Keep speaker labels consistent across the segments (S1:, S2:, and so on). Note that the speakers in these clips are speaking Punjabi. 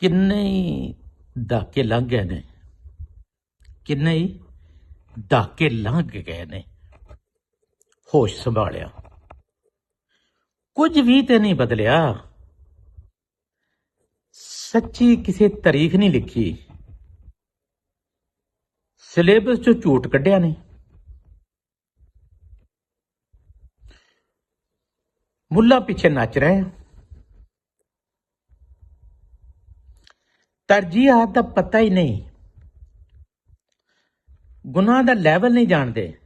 S1: ਕਿੰਨੇ ਹੀ ਦਹਾਕੇ ਲੰਘ ਗਏ ਨੇ, ਕਿੰਨੇ ਹੀ ਦਹਾਕੇ ਲੰਘ ਗਏ ਨੇ, ਹੋਸ਼ ਸੰਭਾਲਿਆ ਕੁਝ ਵੀ ਤੇ ਨਹੀਂ ਬਦਲਿਆ। ਸੱਚੀ ਕਿਸੇ ਤਾਰੀਖ ਨਹੀਂ ਲਿਖੀ, ਸਿਲੇਬਸ ਚੋਂ ਝੂਠ ਕੱਢਿਆ ਨਹੀਂ। ਮੁੱਲਾ ਪਿੱਛੇ ਨੱਚ ਰਹੇ, ਤਰਜੀਹਾਤ ਦਾ ਪਤਾ ਹੀ ਨਹੀਂ, ਗੁਨਾਹ ਦਾ ਲੈਵਲ ਨਹੀਂ ਜਾਣਦੇ।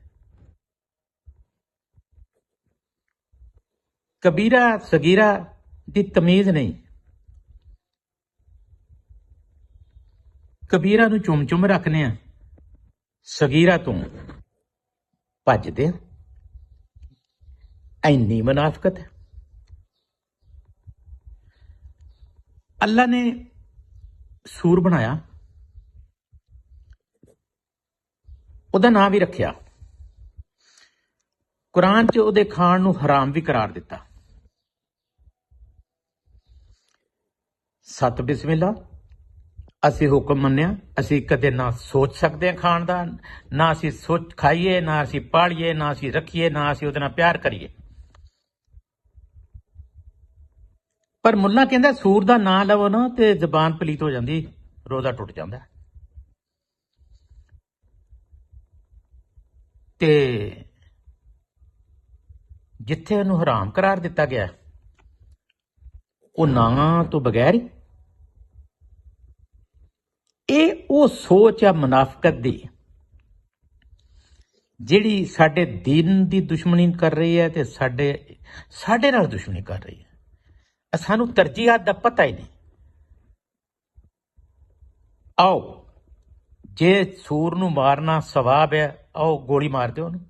S1: ਕਬੀਰਾ ਸਗੀਰਾ ਦੀ ਤਮੀਜ਼ ਨਹੀਂ। ਕਬੀਰਾ ਨੂੰ ਚੁੰਮ ਚੁੰਮ ਰੱਖਨੇ ਆ, ਸਗੀਰਾ ਤੋਂ ਭੱਜਦੇ ਆ। ਇੰਨੀ ਮੁਨਾਫਕਤ ਹੈ। ਅੱਲਾ ਨੇ ਸੂਰ ਬਣਾਇਆ, ਉਹਦਾ ਨਾਂ ਵੀ ਰੱਖਿਆ, ਕੁਰਾਨ 'ਚ ਉਹਦੇ ਖਾਣ ਨੂੰ ਹਰਾਮ ਵੀ ਕਰਾਰ ਦਿੱਤਾ। ਸਤ ਬਿਸਮਿਲ੍ਲਾ ਅਸੀਂ ਹੁਕਮ ਮੰਨਿਆ। ਅਸੀਂ ਕਦੇ ਨਾ ਸੋਚ ਸਕਦੇ ਹਾਂ ਖਾਣ ਦਾ, ਨਾ ਅਸੀਂ ਸੋਚ ਖਾਈਏ, ਨਾ ਅਸੀਂ ਪਾਲੀਏ, ਨਾ ਅਸੀਂ ਰੱਖੀਏ, ਨਾ ਅਸੀਂ ਉਹਦੇ ਨਾਲ ਪਿਆਰ ਕਰੀਏ। ਪਰ ਮੁੱਲਾ ਕਹਿੰਦਾ ਸੂਰ ਦਾ ਨਾਂ ਲਵੋ ਨਾ ਤੇ ਜ਼ਬਾਨ ਪਲੀਤ ਹੋ ਜਾਂਦੀ, ਰੋਜ਼ਾ ਟੁੱਟ ਜਾਂਦਾ। ਤੇ ਜਿੱਥੇ ਉਹਨੂੰ ਹਰਾਮ ਕਰਾਰ ਦਿੱਤਾ ਗਿਆ, ਉਹ ਨਾਂ ਤੋਂ ਬਗੈਰ ਹੀ। ਇਹ ਉਹ ਸੋਚ ਆ ਮੁਨਾਫਕਤ ਦੀ, ਜਿਹੜੀ ਸਾਡੇ ਦੀਨ ਦੀ ਦੁਸ਼ਮਣੀ ਕਰ ਰਹੀ ਹੈ ਤੇ ਸਾਡੇ ਨਾਲ ਦੁਸ਼ਮਣੀ ਕਰ ਰਹੀ ਹੈ। ਸਾਨੂੰ ਤਰਜੀਹਾਤ ਦਾ ਪਤਾ ਹੀ ਨਹੀਂ। ਆਓ, ਜੇ ਸੂਰ ਨੂੰ ਮਾਰਨਾ ਸਵਾਬ ਹੈ, ਆਓ ਗੋਲੀ ਮਾਰ ਦਿਓ ਉਹਨੂੰ।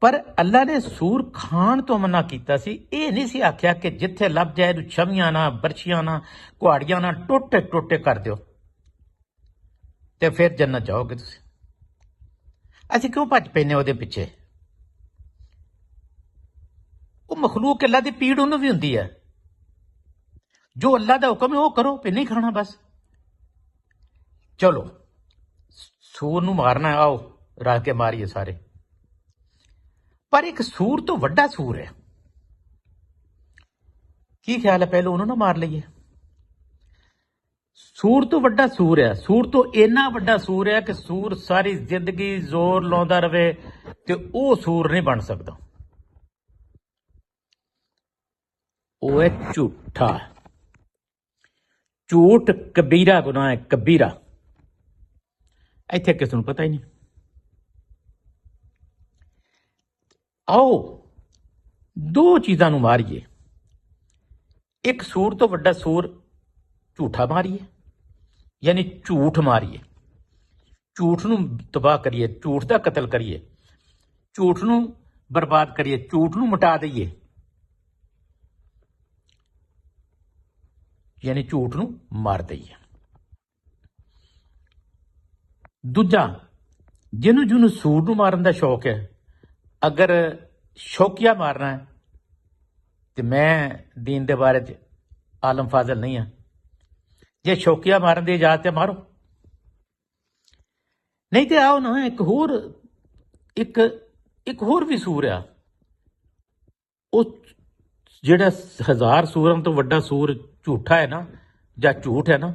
S1: ਪਰ ਅੱਲਾ ਨੇ ਸੂਰ ਖਾਣ ਤੋਂ ਮਨਾ ਕੀਤਾ ਸੀ। ਇਹ ਨਹੀਂ ਸੀ ਆਖਿਆ ਕਿ ਜਿੱਥੇ ਲੱਭ ਜਾਏ ਇਹਨੂੰ ਛਵੀਆਂ ਨਾ, ਬਰਛੀਆਂ ਨਾ, ਕੁਹਾੜੀਆਂ ਨਾ ਟੋਟੇ ਟੋਟੇ ਕਰ ਦਿਓ ਤੇ ਫਿਰ ਜੰਨਤ ਜਾਓਗੇ ਤੁਸੀਂ। ਅਸੀਂ ਕਿਉਂ ਭੱਜ ਪੈਨੇ ਉਹਦੇ ਪਿੱਛੇ? ਉਹ ਮਖਲੂਕ ਅੱਲਾ ਦੀ ਪੀੜ ਉਹਨੂੰ ਵੀ ਹੁੰਦੀ ਹੈ। ਜੋ ਅੱਲਾ ਦਾ ਹੁਕਮ ਹੈ ਉਹ ਕਰੋ, ਫਿਰ ਨਹੀਂ ਖਾਣਾ ਬਸ। ਚਲੋ ਸੂਰ ਨੂੰ ਮਾਰਨਾ, ਆਓ ਰਲ ਕੇ ਮਾਰੀਏ ਸਾਰੇ। ਪਰ ਇੱਕ ਸੂਰ ਤੋਂ ਵੱਡਾ ਸੂਰ ਹੈ। ਕੀ ਖਿਆਲ ਹੈ, ਪਹਿਲਾਂ ਉਹਨੂੰ ਨਾ ਮਾਰ ਲਈਏ? ਸੂਰ ਤੋਂ ਵੱਡਾ ਸੂਰ ਹੈ। ਸੂਰ ਤੋਂ ਇੰਨਾ ਵੱਡਾ ਸੂਰ ਹੈ ਕਿ ਸੂਰ ਸਾਰੀ ਜ਼ਿੰਦਗੀ ਜ਼ੋਰ ਲਾਉਂਦਾ ਰਵੇ ਤੇ ਉਹ ਸੂਰ ਨਹੀਂ ਬਣ ਸਕਦਾ। ਉਹ ਹੈ ਝੂਠਾ। ਝੂਠ ਕਬੀਰਾ ਗੁਨਾਹ ਹੈ, ਕਬੀਰਾ। ਇੱਥੇ ਕਿਸੇ ਨੂੰ ਪਤਾ ਹੀ ਨਹੀਂ। ਆਓ ਦੋ ਚੀਜ਼ਾਂ ਨੂੰ ਮਾਰੀਏ। ਇੱਕ ਸੂਰ ਤੋਂ ਵੱਡਾ ਸੂਰ ਝੂਠਾ ਮਾਰੀਏ, ਯਾਨੀ ਝੂਠ ਮਾਰੀਏ, ਝੂਠ ਨੂੰ ਤਬਾਹ ਕਰੀਏ, ਝੂਠ ਦਾ ਕਤਲ ਕਰੀਏ, ਝੂਠ ਨੂੰ ਬਰਬਾਦ ਕਰੀਏ, ਝੂਠ ਨੂੰ ਮਿਟਾ ਦਈਏ, ਯਾਨੀ ਝੂਠ ਨੂੰ ਮਾਰ ਦਈਏ। ਦੂਜਾ, ਜਿਹਨੂੰ ਸੂਰ ਨੂੰ ਮਾਰਨ ਦਾ ਸ਼ੌਕ ਹੈ, ਅਗਰ ਸ਼ੌਕੀਆ ਮਾਰਨਾ ਹੈ ਤੇ ਮੈਂ ਦੀਨ ਦੇ ਬਾਰੇ 'ਚ ਆਲਮ ਫਾਜ਼ਲ ਨਹੀਂ ਹਾਂ। ਜੇ ਸ਼ੌਕੀਆ ਮਾਰਨ ਦੀ ਇਜਾਜ਼ਤ ਹੈ ਮਾਰੋ, ਨਹੀਂ ਤੇ ਆਓ ਨਾ ਇੱਕ ਹੋਰ ਵੀ ਸੂਰ ਆ। ਉਹ ਜਿਹੜਾ 1000 ਸੂਰਾਂ ਤੋਂ ਵੱਡਾ ਸੂਰ ਝੂਠਾ ਹੈ ਨਾ, ਜਾਂ ਝੂਠ ਹੈ ਨਾ,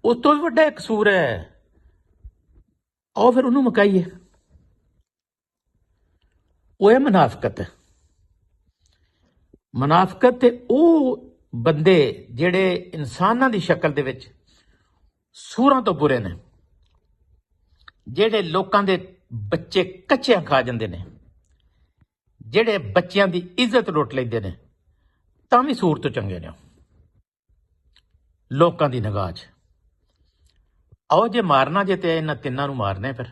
S1: ਉਸ ਤੋਂ ਵੀ ਵੱਡਾ ਇੱਕ ਸੂਰ ਹੈ। ਆਓ ਫਿਰ ਉਹਨੂੰ ਮੁਕਾਈਏ। ਉਹ ਹੈ ਮੁਨਾਫਕਤ। ਮੁਨਾਫਕਤ ਤੇ ਉਹ ਬੰਦੇ ਜਿਹੜੇ ਇਨਸਾਨਾਂ ਦੀ ਸ਼ਕਲ ਦੇ ਵਿੱਚ ਸੂਰਾਂ ਤੋਂ ਬੁਰੇ ਨੇ, ਜਿਹੜੇ ਲੋਕਾਂ ਦੇ ਬੱਚੇ ਕੱਚਿਆਂ ਖਾ ਜਾਂਦੇ ਨੇ, ਜਿਹੜੇ ਬੱਚਿਆਂ ਦੀ ਇੱਜ਼ਤ ਲੁੱਟ ਲੈਂਦੇ ਨੇ, ਤਾਂ ਵੀ ਸੂਰ ਤੋਂ ਚੰਗੇ ਨੇ ਲੋਕਾਂ ਦੀ ਨਿਗਾਹ 'ਚ। ਆਓ ਜੇ ਮਾਰਨਾ ਜੇ ਤੇ ਇਹਨਾਂ ਤਿੰਨਾਂ ਨੂੰ ਮਾਰਨੇ। ਫਿਰ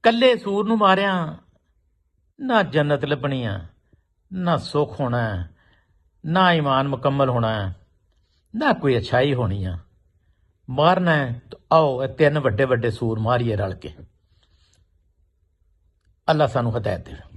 S1: ਕੱਲੇ ਸੂਰ ਨੂੰ ਮਾਰਿਆ ਨਾ ਜੰਨਤ ਲੱਭਣੀ ਆ, ਨਾ ਸੁੱਖ ਹੋਣਾ, ਨਾ ਈਮਾਨ ਮੁਕੰਮਲ ਹੋਣਾ, ਨਾ ਕੋਈ ਅੱਛਾਈ ਹੋਣੀ ਆ। ਮਾਰਨਾ ਤਾਂ ਆਓ ਇਹ ਤਿੰਨ ਵੱਡੇ ਵੱਡੇ ਸੂਰ ਮਾਰੀਏ ਰਲ ਕੇ। ਅੱਲਾ ਸਾਨੂੰ ਹਦਾਇਤ ਦੇਵੇ।